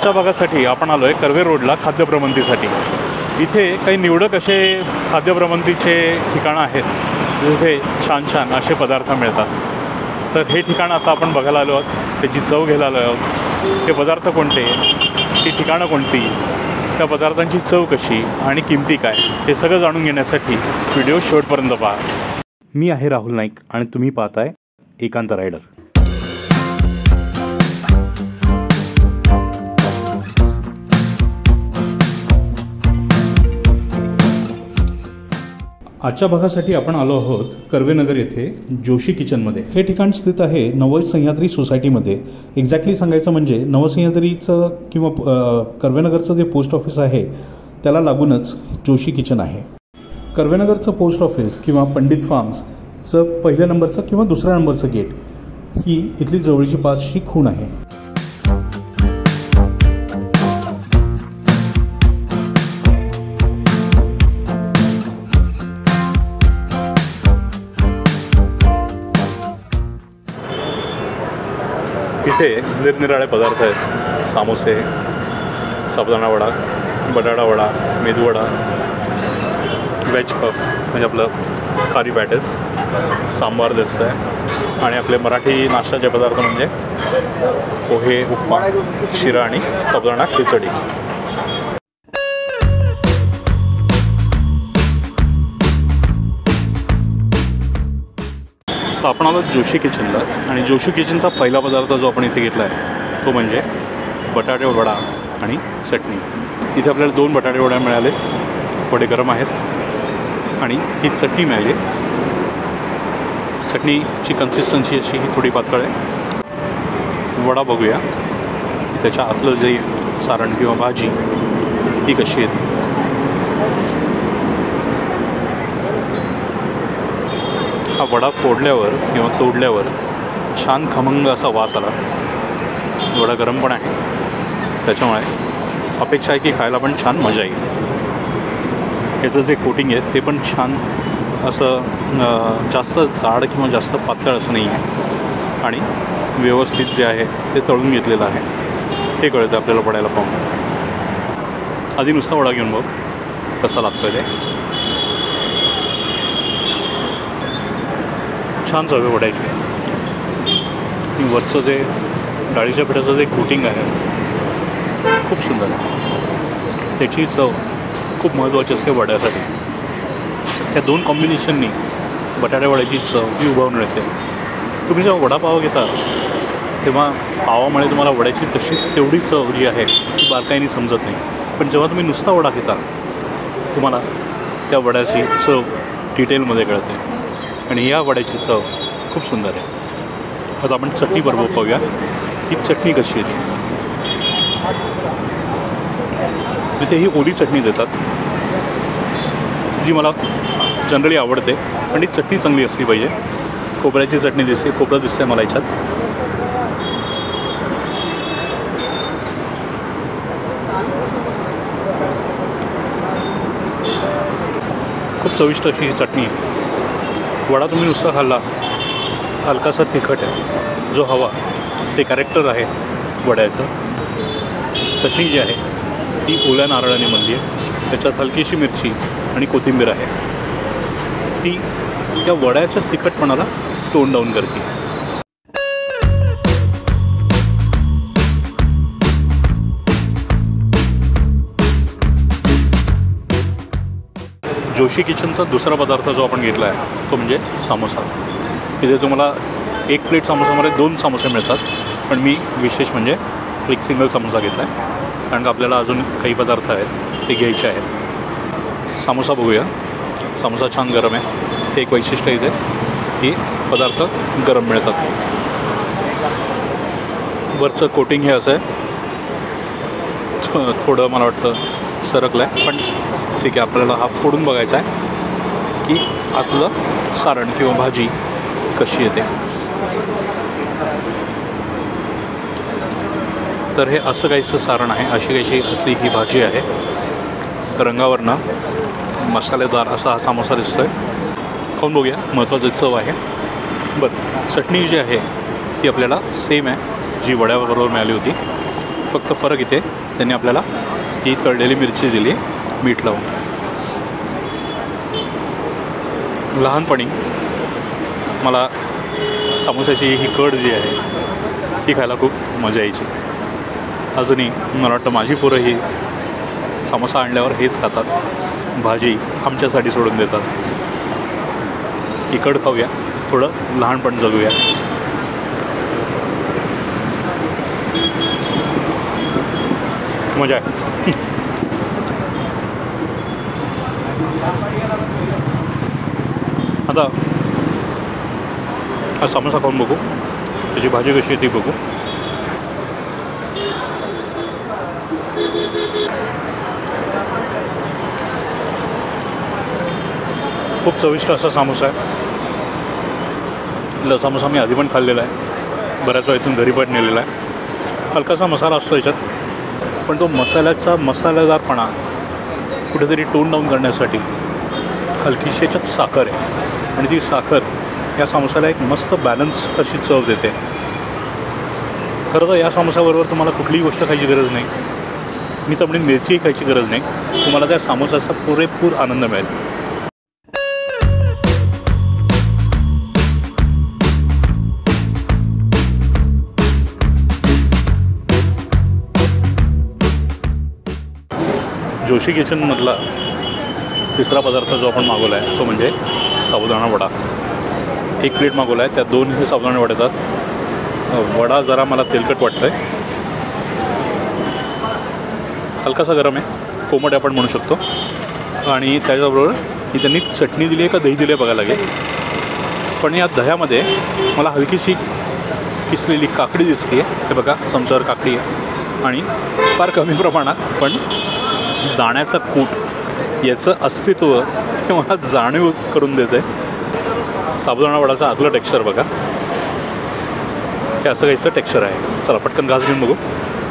आजच्या भागासाठी आपण आलो आहे कर्वे रोडला खाद्यप्रबंधीसाठी। इथे काही निवडक असे खाद्यप्रबंधीचे ठिकाणं आहेत जिथे छान छान असे पदार्थ मिळतात। तर हे ठिकाण आता आपण बघायला आलो आहोत, त्याची चव घ्यायला आलो आहोत। हे पदार्थ कोणते, ती ठिकाणं कोणती, त्या पदार्थांची चव कशी आणि किमती काय, हे सगळं जाणून घेण्यासाठी व्हिडिओ शेवटपर्यंत पहा। मी आहे राहुल नाईक आणि तुम्ही पाहताय एकांत रायडर। आजच्या भागासाठी आपण आलो आहोत कर्वेनगर येथे जोशी किचनमध्ये। हे ठिकाण स्थित आहे नवसह्याद्री सोसायटीमध्ये। एक्झॅक्टली सांगायचं म्हणजे नवसह्याद्रीचं किंवा कर्वेनगरचं जे पोस्ट ऑफिस आहे त्याला लागूनच जोशी किचन आहे। कर्वेनगरचं पोस्ट ऑफिस किंवा पंडित फार्म्सचं पहिल्या नंबरचं किंवा दुसऱ्या नंबरचं गेट ही इथली जवळची पाचशी खूण आहे। इथे निरनिराळे पदार्थ आहेत। सामोसे, साबुदाणा वडा, बटाटा वडा, मेदूवडा, वेज पफ म्हणजे आपलं खारी पॅटेस, सांबार दिसतं आहे आणि आपले मराठी नाश्त्याचे पदार्थ म्हणजे पोहे, उपमा, शिरा आणि साबुदाणा खिचडी। तर आपण आलो जोशी किचनला आणि जोशी किचनचा पहिला पदार्थ जो आपण इथे घेतला आहे तो म्हणजे बटाटे वडा आणि चटणी। इथे आपल्याला 2 बटाटे वडा मिळाले, वडे गरम आहेत आणि ही चटणी मिळाली। चटणीची कन्सिस्टन्सी अशी ही थोडी पातळ आहे। वडा बघूया त्याच्या आतलं जे सारण किंवा भाजी ही कशी येते। हा वडा फोडल्यावर किंवा तोडल्यावर छान खमंग असा वास आला। वडा गरम पण आहे, त्याच्यामुळे अपेक्षा आहे की खायला पण छान मजा येईल। याचं जे कोटिंग आहे ते पण छान असं जास्त जाड किंवा जास्त पातळ असं नाही आहे आणि व्यवस्थित जे आहे ते तळून घेतलेलं आहे, ते कळतं आपल्याला वड्याला पाहून। आधी नुसता वडा घेऊन बघ कसा लागतो ते। छान चव आहे वड्याची। वरचं जे डाळीच्या पिठाचं जे कोटिंग आहे खूप सुंदर आहे, त्याची चव खूप महत्त्वाची असते वड्यासाठी। त्या 2 कॉम्बिनेशननी बटाट्या वड्याची चव ही उभारून येते। तुम्ही जेव्हा वडापाव घेता तेव्हा पावामुळे तुम्हाला वड्याची तशी तेवढी चव जी आहे ती बारकाईने समजत नाही, पण जेव्हा तुम्ही नुसता वडा घेता तुम्हाला त्या वड्याची चव डिटेलमध्ये कळते आणि या वड्याची चव खूप सुंदर आहे। आता आपण चटणी बरोबर पाहूया ही चटणी कशी येते। इथे ही ओली चटणी देतात जी मला जनरली आवडते, पण ती चटणी चांगली असली पाहिजे। खोबऱ्याची चटणी दिसते, खोबरं दिसतंय मला याच्यात। खूप चविष्ट अशी ही चटणी आहे। वडा तुम्ही नुसता खाल्ला, हलकासा तिखट आहे, जो हवा ते कॅरेक्टर आहे वड्याचं। चटणी जी आहे ती ओल्या नारळाने बनली आहे, त्याच्यात हलकीशी मिरची आणि कोथिंबीर आहे, ती त्या वड्याच्या तिखटपणाला टोन डाऊन करते। जोशी किचनचा दुसरा पदार्थ जो आपण घेतला आहे तो म्हणजे समोसा। इथे तुम्हाला 1 प्लेट समोसामध्ये 2 समोसे मिळतात, पण मी विशेष म्हणजे एक सिंगल समोसा घेतला आहे कारण का आपल्याला अजून काही पदार्थ आहेत ते घ्यायचे आहेत। समोसा बघूया। समोसा छान गरम आहे, हे एक वैशिष्ट्य इथे की पदार्थ गरम मिळतात। वरचं कोटिंग हे असं आहे, थोडं मला वाटतं सरकलं आहे, पण ठीक आहे। आपल्याला हा फोडून बघायचा आहे की आतलं सारण किंवा भाजी कशी येते। तर हे असं काहीचं सारण आहे, अशी काहीशी आतली ही भाजी आहे। रंगावरनं मसालेदार असा हा समोसा दिसतोय। खाऊन बघूया, महत्त्वाचं चव आहे। बरं, चटणी जी आहे ती आपल्याला सेम आहे जी वड्याबरोबर मिळाली होती, फक्त फरक इथे त्यांनी आपल्याला ही तळलेली मिरची दिली आहे मीठ लावून. लहानपणी मला समोसाची ही कड जी आहे ती खायला खूप मजा यायची. अजूनही मला वाटतं माझी पोरं ही समोसा आणल्यावर हेच खातात, भाजी आमच्यासाठी सोडून देतात. तिखट खाऊया, थोडं लहानपण जगूया. मजा आहे. आता हा समोसा खाऊन बघू, त्याची भाजी कशी आहे ती बघू. खूप चविष्ट असा समोसा आहे. समोसा मी आधी पण खाल्लेला आहे, बऱ्याच वेळा इथून घरी पण नेलेला आहे. हलकासा मसाला असतो याच्यात, पण तो मसाल्याचा मसालेदारपणा कुठेतरी टोन डाऊन करण्यासाठी हलकीशी याच्यात साखर आहे आणि ती साखर या समोसाला एक मस्त बॅलन्स अशी चव देते. खरं तर या समोसाबरोबर तुम्हाला कुठलीही गोष्ट खायची गरज नाही, मी तर म्हणजे मिरचीही खायची गरज नाही. तुम्हाला त्या समोसाचा पुरेपूर आनंद मिळेल. जोशी किचनमधला तिसरा पदार्थ जो आपण मागवला आहे तो म्हणजे साबुदाणा वडा. 1 प्लेट मागवला आहे, त्यात 2 हे साबुदाणे वडे येतात. वडा जरा मला तेलकट वाटतं आहे, हलकासा गरम आहे, कोमट आपण म्हणू शकतो. आणि त्याच्याबरोबर ही त्यांनी चटणी दिली आहे का दही दिली आहे बघायला लागेल. पण या दह्यामध्ये मला हलकीशी किसलेली काकडी दिसते आहे. हे बघा, चमच्यावर काकडी आहे आणि फार कमी प्रमाणात, पण दाण्याचं कूट याचं अस्तित्व हे मला जाणीव करून देतं आहे. साबुदाणा वडाचं आतलं टेक्स्चर बघा, हे असं काहीचं टेक्स्चर आहे. चला पटकन घास घेऊन बघू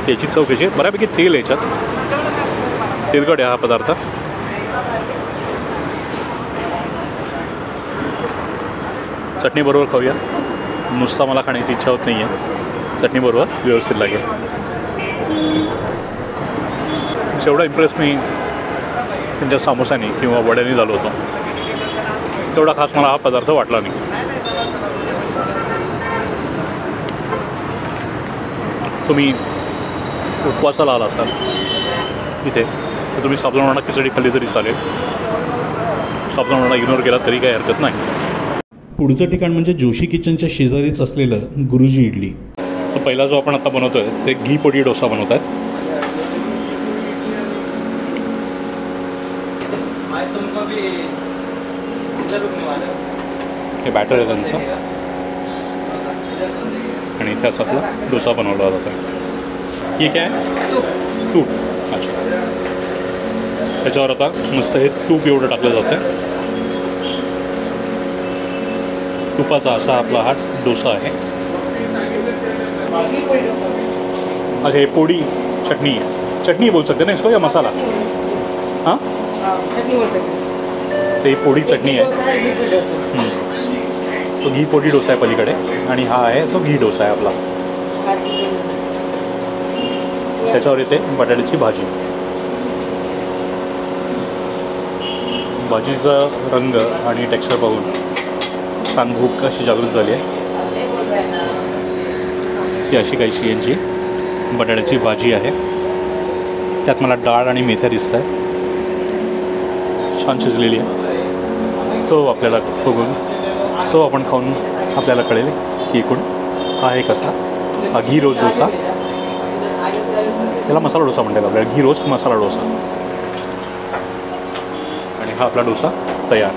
याची चव कशी आहे. बऱ्यापैकी तेल याच्यात, तेलकट आहे हा पदार्थ. चटणीबरोबर खाऊया, नुसता मला खाण्याची इच्छा होत नाही आहे, चटणीबरोबर व्यवस्थित लागेल. जेवढा इम्प्रेस मी त्यांच्या समोसाने किंवा वड्याने झालो होतो तेवढा खास मला हा पदार्थ वाटला नाही. तुम्ही उपवासाला आला असाल इथे तर तुम्ही साबुदाणा वडा खिचडी खाल्ली तरी चालेल, साबुदाणा वडा इग्नोर केला तरी काही हरकत नाही. पुढचं ठिकाण म्हणजे जोशी किचनच्या शेजारीच असलेलं गुरुजी इडली. तर पहिला जो आपण आता बनवतो आहे ते घी पोडी डोसा बनवत आहे. हे बॅटर आहे त्यांचं आणि इथे असा आपला डोसा बनवला जातो आहे. ही काय आहे? तूप. अच्छा, त्याच्यावर आता मस्त हे तूप एवढं टाकलं जातं आहे. तुपाचा असा आपला हा डोसा आहे. अच्छा, हे पोडी चटणी आहे, चटनी बोल सकते ना इसको या मसाला? हाँ, चटनी बोल सकते. ते पोडी चटणी आहे. तो घी पोडी डोसा आहे पलीकडे आणि हा आहे तो घी डोसा आहे आपला. त्याच्यावर येते बटाट्याची भाजी. भाजीचा रंग आणि टेक्स्चर पाहून छान भूक अशी जागृत झाली आहे. ही अशी काहीशी यांची बटाट्याची भाजी आहे. त्यात मला डाळ आणि मेथ्या दिसत आहे, छान शिजलेली आहे. चव आपल्याला बघून चव आपण खाऊन आपल्याला कळेल की एकूण हा आहे कसा. हा घी रोज डोसा, त्याला मसाला डोसा म्हणतात आपल्याला, घी रोज मसाला डोसा. आणि हा आपला डोसा तयार.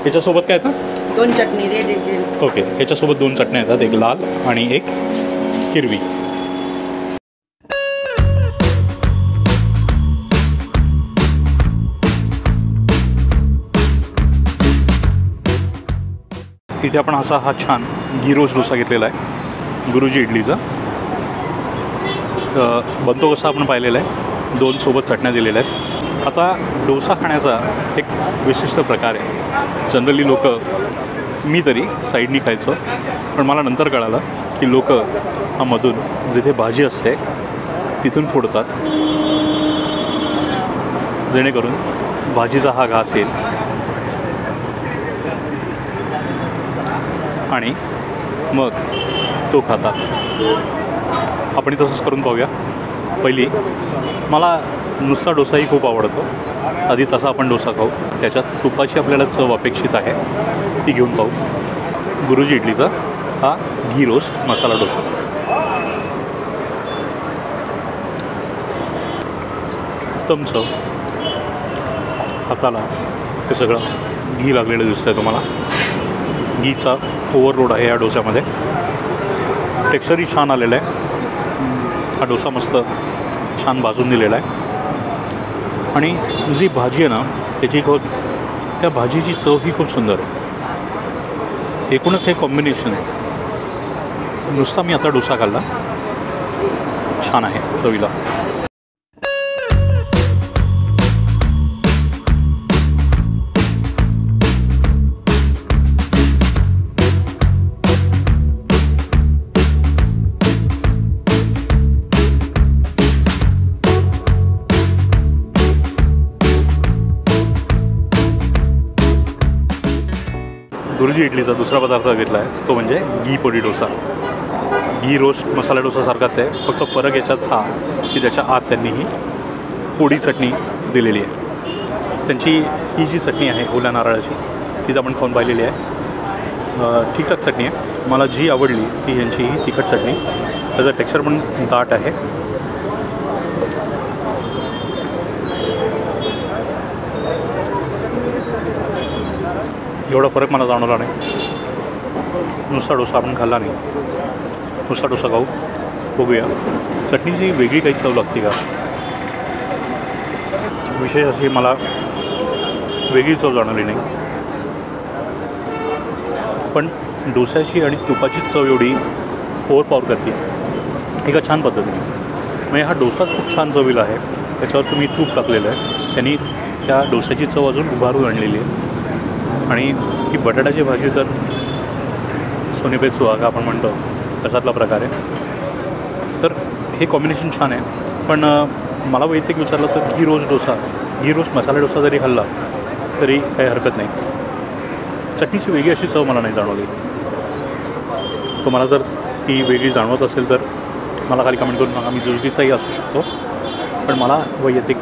याच्यासोबत काय येतं? 2 चटणी रेडी. ओके, याच्यासोबत 2 चटण्या येतात, एक लाल आणि एक हिरवी. इथे आपण असा हा छान घी रोज डोसा घेतलेला आहे गुरुजी इडलीचा. बनतो कसा आपण पाहिलेला आहे, 2 सोबत चटण्या दिलेल्या आहेत. आता डोसा खाण्याचा एक विशिष्ट प्रकार आहे. जनरली लोक, मी तरी साईडनी खायचो, पण मला नंतर कळालं की लोक हा मधून जिथे भाजी असते तिथून फोडतात, जेणेकरून भाजीचा हा घास येईल आणि मग तो खातात. आपण तसंच करून पाहूया. पहिली मला नुसता डोसाही खूप आवडतो. आधी तसा आपण डोसा खाऊ, त्याच्यात तुपाची आपल्याला चव अपेक्षित आहे, ती घेऊन पाहू. गुरुजी इडलीचा हा घी रोस्ट मसाला डोसा. उत्तम चव, हाताला हे सगळं घी लागलेलं दिसतं आहे तुम्हाला. घीचा ओव्हरलोड आहे या डोस्यामध्ये. टेक्स्चरही छान आलेलं आहे. हा डोसा मस्त छान भाजून दिलेला आहे आणि जी भाजी आहे ना त्याची त्या भाजीची चव ही खूप सुंदर आहे. एकूणच हे कॉम्बिनेशन नुसता मी आता डोसा खाल्ला, छान आहे चवीला. गुरुजी इडलीचा दुसरा पदार्थ घेतला आहे तो म्हणजे घी पोडी डोसा. घी रोस्ट मसाला डोसासारखाच आहे, फक्त फरक याच्यात हा की त्याच्या आत त्यांनी ही पोडी चटणी दिलेली आहे. त्यांची ही जी चटणी आहे ओल्या नारळाची ती आपण खाऊन पाहिलेली आहे. ठीकठाक चटणी आहे. मला जी आवडली ती यांची ही तिखट चटणी. त्याचं टेक्स्चर पण दाट आहे. एवढा फरक मला जाणवला नाही. नुसता डोसा आपण खाल्ला नाही, नुसता डोसा खाऊ बघूया चटणीची वेगळी काही चव लागते का. विशेष अशी मला वेगळी चव जाणवली नाही, पण डोस्याची आणि तुपाची चव एवढी ओव्हरपॉवर करते एका छान पद्धतीने. म्हणजे हा डोसाच खूप छान चवीला आहे. त्याच्यावर तुम्ही तूप टाकलेलं आहे, त्यांनी त्या डोस्याची चव अजून उभारून आणलेली आहे. आणि ही बटाट्याची भाजी तर सोनेपे सुहागा आपण म्हणतो तशातला प्रकार आहे. तर हे कॉम्बिनेशन छान आहे. पण मला वैयक्तिक विचारलं तर घी रोस्ट मसाला डोसा जरी खाल्ला तरी काही हरकत नाही. चटणीची वेगळी अशी चव मला नाही जाणवली. तुम्हाला जर ती वेगळी जाणवत असेल तर मला खाली कमेंट करून सांगा. मी चुकीचाही असू शकतो, पण मला वैयक्तिक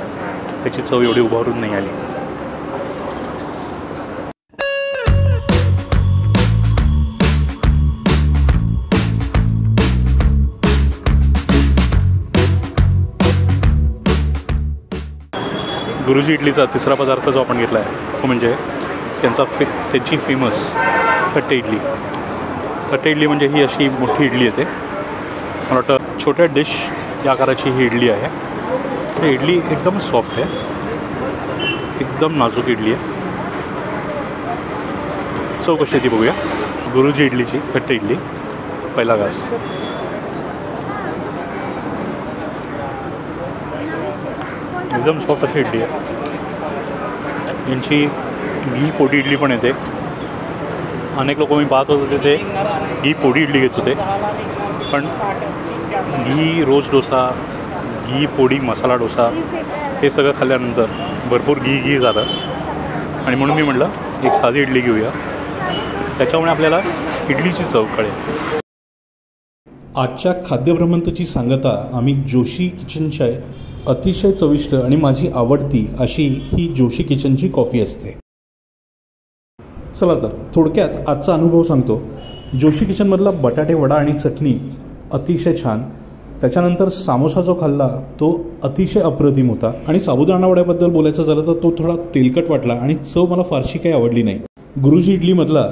त्याची चव एवढी उभारून नाही आली. गुरुजी इडलीचा तिसरा पदार्थ जो आपण घेतला आहे तो म्हणजे त्यांची फेमस थट्टे इडली. थट्टे इडली म्हणजे ही अशी मोठी इडली येते. मला वाटतं छोट्या डिश या आकाराची ही इडली आहे. ही इडली एकदम सॉफ्ट आहे, एकदम नाजूक इडली आहे. चव कशी आहे ती बघूया. गुरुजी इडलीची थट्टे इडली, पहिला घास. एकदम सॉफ्ट अशी इडली आहे. यांची घी पोडी इडली पण येते. अनेक लोक मी पाहत होते ते घी पोडी इडली घेत होते, पण घी रोज डोसा, घी पोडी मसाला डोसा हे सगळं खाल्ल्यानंतर भरपूर घी झालं आणि म्हणून मी म्हटलं एक साधी इडली घेऊया, त्याच्यामुळे आपल्याला इडलीची चव कळेल. आजच्या खाद्यभ्रमंतची सांगता आम्ही जोशी किचनच्या अतिशय चविष्ट आणि माझी आवडती अशी ही जोशी किचनची कॉफी असते. चला तर थोडक्यात आजचा अनुभव सांगतो. जोशी किचनमधला बटाटे वडा आणि चटणी अतिशय छान. त्याच्यानंतर सामोसा जो खाल्ला तो अतिशय अप्रतिम होता. आणि साबुदाणा वड्याबद्दल बोलायचं झालं तर तो थोडा तेलकट वाटला आणि चव मला फारशी काही आवडली नाही. गुरुजी इडलीमधला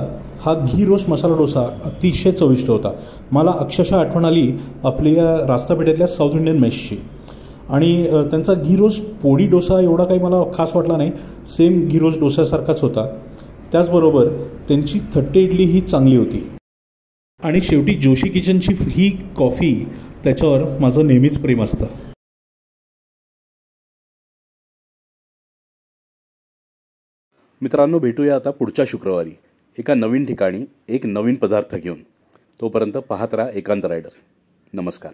हा घी रोस्ट मसाला डोसा अतिशय चविष्ट होता. मला अक्षरशः आठवण आली आपल्या रास्तापेठेतल्या साऊथ इंडियन मेसची. आणि त्यांचा घी रोस्ट पोडी डोसा एवढा काही मला खास वाटला नाही, सेम घी रोस्ट डोस्यासारखाच होता. त्याचबरोबर त्यांची थट्टे इडली ही चांगली होती. आणि शेवटी जोशी किचनची ही कॉफी, त्याच्यावर माझं नेहमीच प्रेम असतं. मित्रांनो, भेटूया आता पुढच्या शुक्रवारी एका नवीन ठिकाणी एक नवीन पदार्थ घेऊन. तोपर्यंत पाहत राहा एकांत रायडर. नमस्कार.